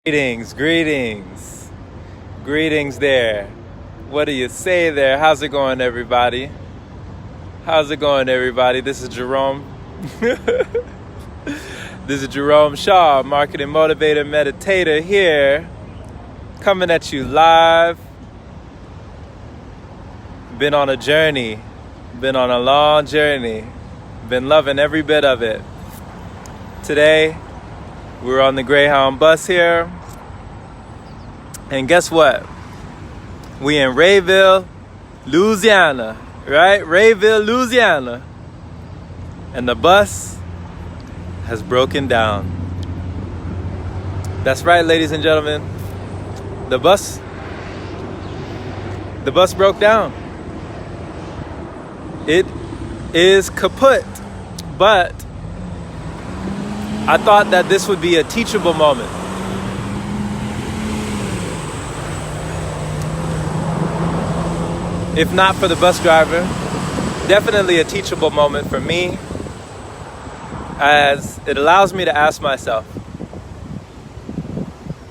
Greetings there. What do you say there? How's it going, everybody? This is Jerome. This is Jerome Shaw, marketing motivator, meditator here, coming at you live. Been on a journey, been on a long journey, been loving every bit of it. Today, we're on the Greyhound bus here, and guess what? We in Rayville, Louisiana, right? Rayville, Louisiana, and the bus has broken down. That's right, ladies and gentlemen. The bus broke down. It is kaput, but I thought that this would be a teachable moment. If not for the bus driver, definitely a teachable moment for me, as it allows me to ask myself,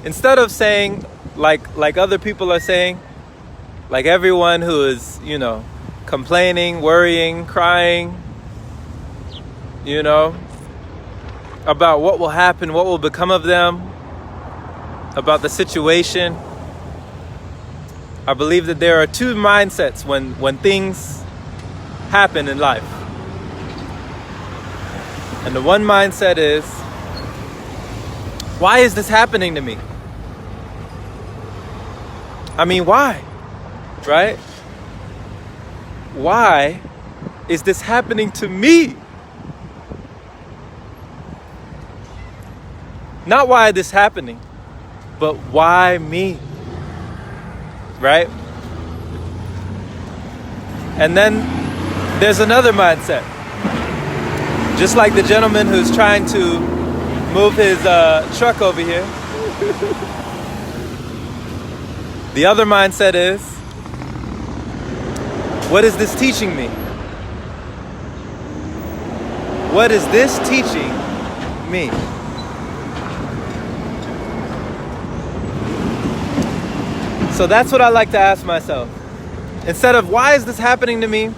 instead of saying like other people are saying, like everyone who is, complaining, worrying, crying, about what will happen, what will become of them, about the situation. I believe that there are two mindsets when things happen in life. And the one mindset is, why is this happening to me? I mean, why? Right? Why is this happening to me? Not why this happening, but why me? Right? And then there's another mindset. Just like the gentleman who's trying to move his truck over here. The other mindset is, what is this teaching me? What is this teaching me? So that's what I like to ask myself. Instead of, why is this happening to me?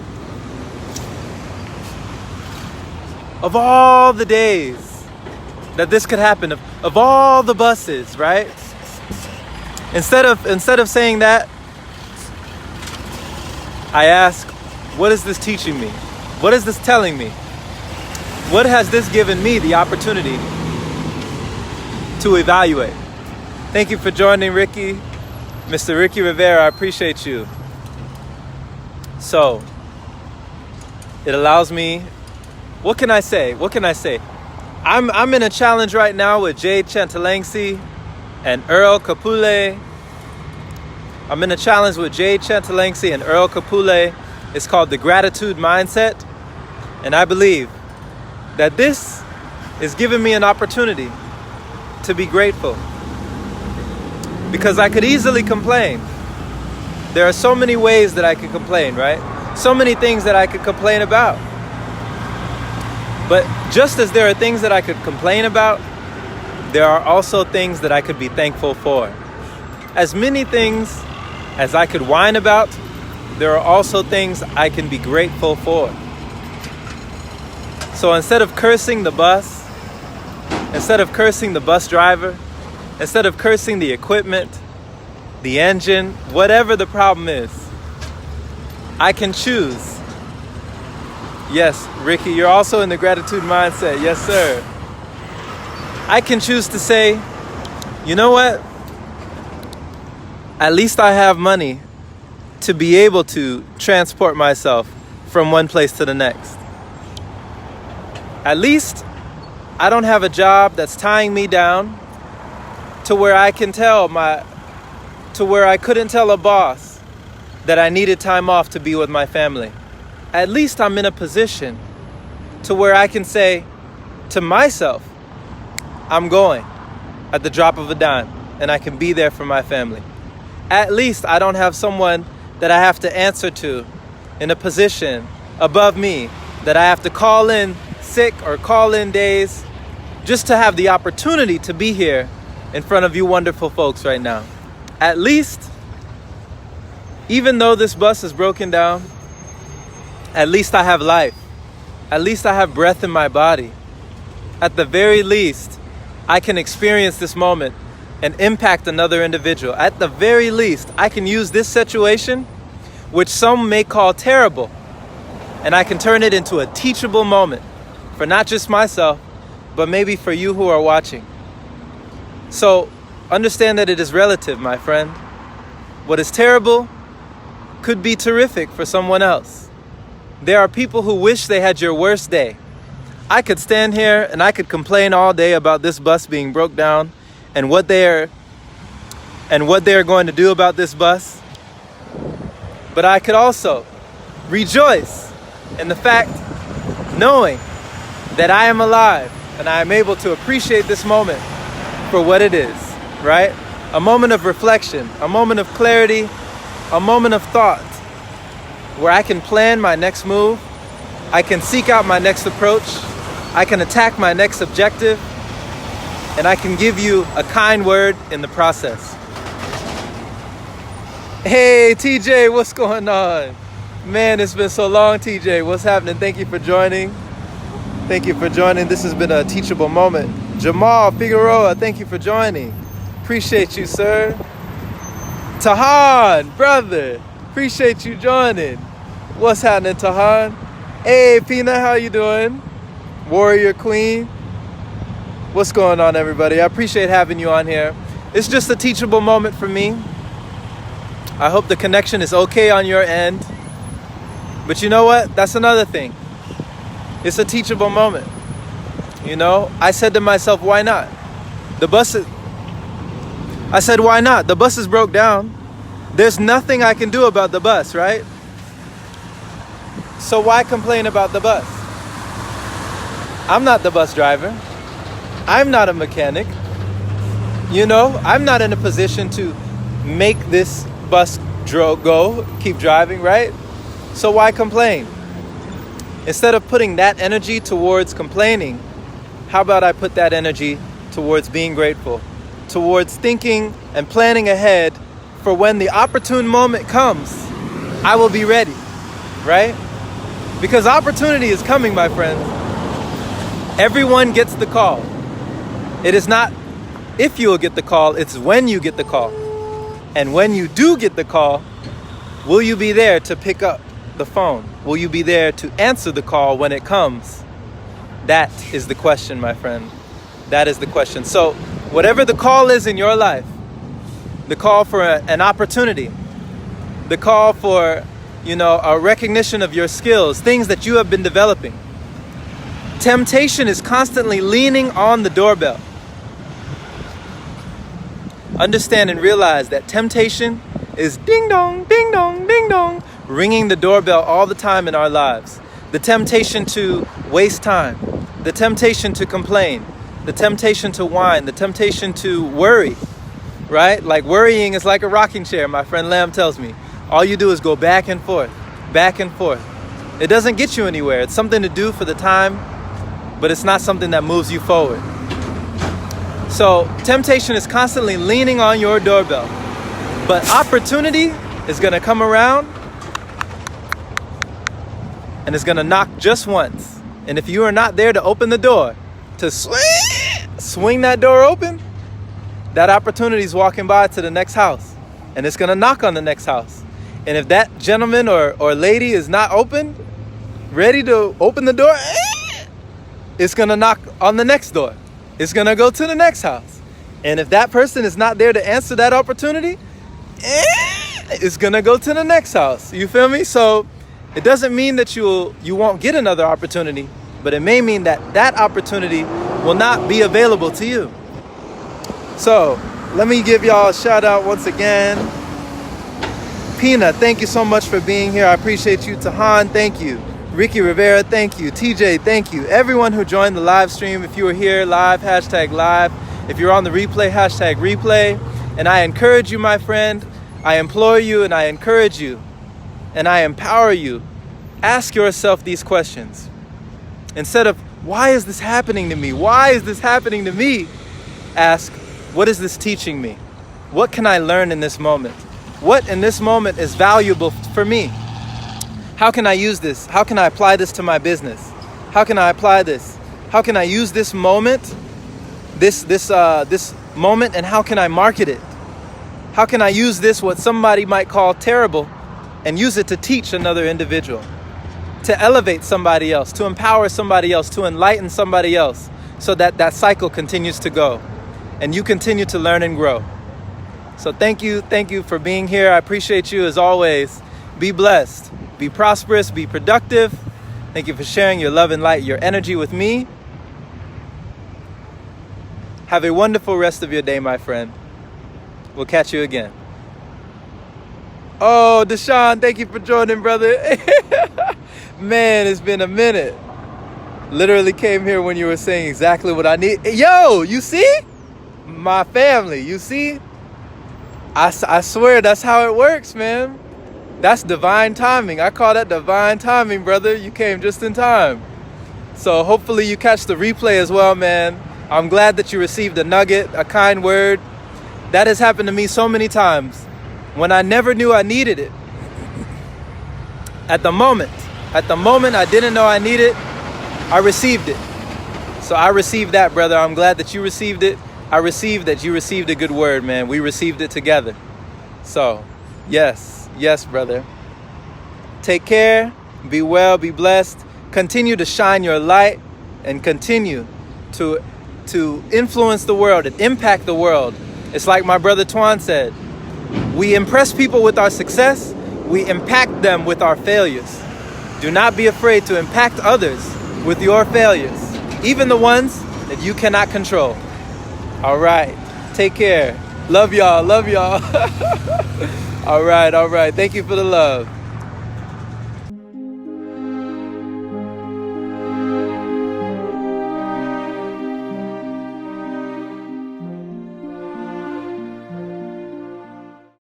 Of all the days that this could happen, of all the buses, right? Instead of saying that, I ask, what is this teaching me? What is this telling me? What has this given me the opportunity to evaluate? Thank you for joining, Ricky. Mr. Ricky Rivera, I appreciate you. So, it allows me, what can I say? I'm in a challenge right now with Jade Chantalangsi and Earl Kapule. I'm in a challenge with Jade Chantalangsi and Earl Kapule. It's called the Gratitude Mindset. And I believe that this is giving me an opportunity to be grateful. Because I could easily complain. There are so many ways that I could complain, right? So many things that I could complain about. But just as there are things that I could complain about, there are also things that I could be thankful for. As many things as I could whine about, there are also things I can be grateful for. So instead of cursing the bus, instead of cursing the bus driver, instead of cursing the equipment, the engine, whatever the problem is, I can choose. Yes, Ricky, you're also in the gratitude mindset. Yes, sir. I can choose to say, you know what? At least I have money to be able to transport myself from one place to the next. At least I don't have a job that's tying me down to where I couldn't tell a boss that I needed time off to be with my family. At least I'm in a position to where I can say to myself, I'm going at the drop of a dime, and I can be there for my family. At least I don't have someone that I have to answer to in a position above me that I have to call in sick or call in days just to have the opportunity to be here in front of you wonderful folks right now. At least, even though this bus is broken down, at least I have life. At least I have breath in my body. At the very least, I can experience this moment and impact another individual. At the very least, I can use this situation, which some may call terrible, and I can turn it into a teachable moment for not just myself, but maybe for you who are watching. So understand that it is relative, my friend. What is terrible could be terrific for someone else. There are people who wish they had your worst day. I could stand here and I could complain all day about this bus being broke down and what they're going to do about this bus. But I could also rejoice in the fact, knowing that I am alive and I am able to appreciate this moment for what it is, right? A moment of reflection, a moment of clarity, a moment of thought where I can plan my next move, I can seek out my next approach, I can attack my next objective, and I can give you a kind word in the process. Hey, TJ, what's going on? Man, it's been so long, TJ. What's happening? Thank you for joining. Thank you for joining. This has been a teachable moment. Jamal Figueroa, thank you for joining. Appreciate you, sir. Tahan, brother, appreciate you joining. What's happening, Tahan? Hey, Pina, how you doing? Warrior Queen. What's going on, everybody? I appreciate having you on here. It's just a teachable moment for me. I hope the connection is okay on your end. But you know what? That's another thing. It's a teachable moment. You know, I said to myself, why not? I said, why not? The bus is broke down. There's nothing I can do about the bus, right? So why complain about the bus? I'm not the bus driver. I'm not a mechanic. You know, I'm not in a position to make this bus keep driving, right? So why complain? Instead of putting that energy towards complaining, how about I put that energy towards being grateful, towards thinking and planning ahead for when the opportune moment comes, I will be ready, right? Because opportunity is coming, my friends. Everyone gets the call. It is not if you will get the call, it's when you get the call. And when you do get the call, will you be there to pick up the phone? Will you be there to answer the call when it comes? That is the question, my friend. That is the question. So whatever the call is in your life, the call for an opportunity, the call for, a recognition of your skills, things that you have been developing. Temptation is constantly leaning on the doorbell. Understand and realize that temptation is ding dong, ding dong, ding dong, ringing the doorbell all the time in our lives. The temptation to waste time, the temptation to complain, the temptation to whine, the temptation to worry, right? Like worrying is like a rocking chair, my friend Lamb tells me. All you do is go back and forth, back and forth. It doesn't get you anywhere. It's something to do for the time, but it's not something that moves you forward. So temptation is constantly leaning on your doorbell, but opportunity is going to come around and it's going to knock just once. And if you are not there to open the door, to swing that door open, that opportunity is walking by to the next house and it's going to knock on the next house. And if that gentleman or lady is not ready to open the door, it's going to knock on the next door. It's going to go to the next house. And if that person is not there to answer that opportunity, it's going to go to the next house. You feel me? So it doesn't mean that you won't get another opportunity, but it may mean that that opportunity will not be available to you. So let me give y'all a shout out once again. Pina, thank you so much for being here. I appreciate you. Tahan, thank you. Ricky Rivera, thank you. TJ, thank you. Everyone who joined the live stream, if you were here live, hashtag live. If you're on the replay, hashtag replay. And I encourage you, my friend, I implore you and I encourage you and I empower you. Ask yourself these questions. Instead of, why is this happening to me? Why is this happening to me? Ask, What is this teaching me? What can I learn in this moment? What in this moment is valuable for me? How can I use this? How can I apply this to my business? How can I apply this? How can I use this moment, this moment, and how can I market it? How can I use this, what somebody might call terrible, and use it to teach another individual, to elevate somebody else, to empower somebody else, to enlighten somebody else, so that that cycle continues to go and you continue to learn and grow. So thank you for being here. I appreciate you as always. Be blessed, be prosperous, be productive. Thank you for sharing your love and light, your energy with me. Have a wonderful rest of your day, my friend. We'll catch you again. Oh, Deshaun, thank you for joining, brother. Man, it's been a minute. Literally came here when you were saying exactly what I need. Yo, you see? My family, you see? I swear that's how it works, man. That's divine timing. I call that divine timing, brother. You came just in time. So hopefully you catch the replay as well, man. I'm glad that you received a nugget, a kind word. That has happened to me so many times when I never knew I needed it. At the moment I didn't know I needed it, I received it. So I received that, brother. I'm glad that you received it. I received that you received a good word, man. We received it together. So, yes, brother. Take care, be well, be blessed. Continue to shine your light and continue to influence the world and impact the world. It's like my brother Twan said, we impress people with our success, we impact them with our failures. Do not be afraid to impact others with your failures, even the ones that you cannot control. All right, take care. Love y'all. All right. Thank you for the love.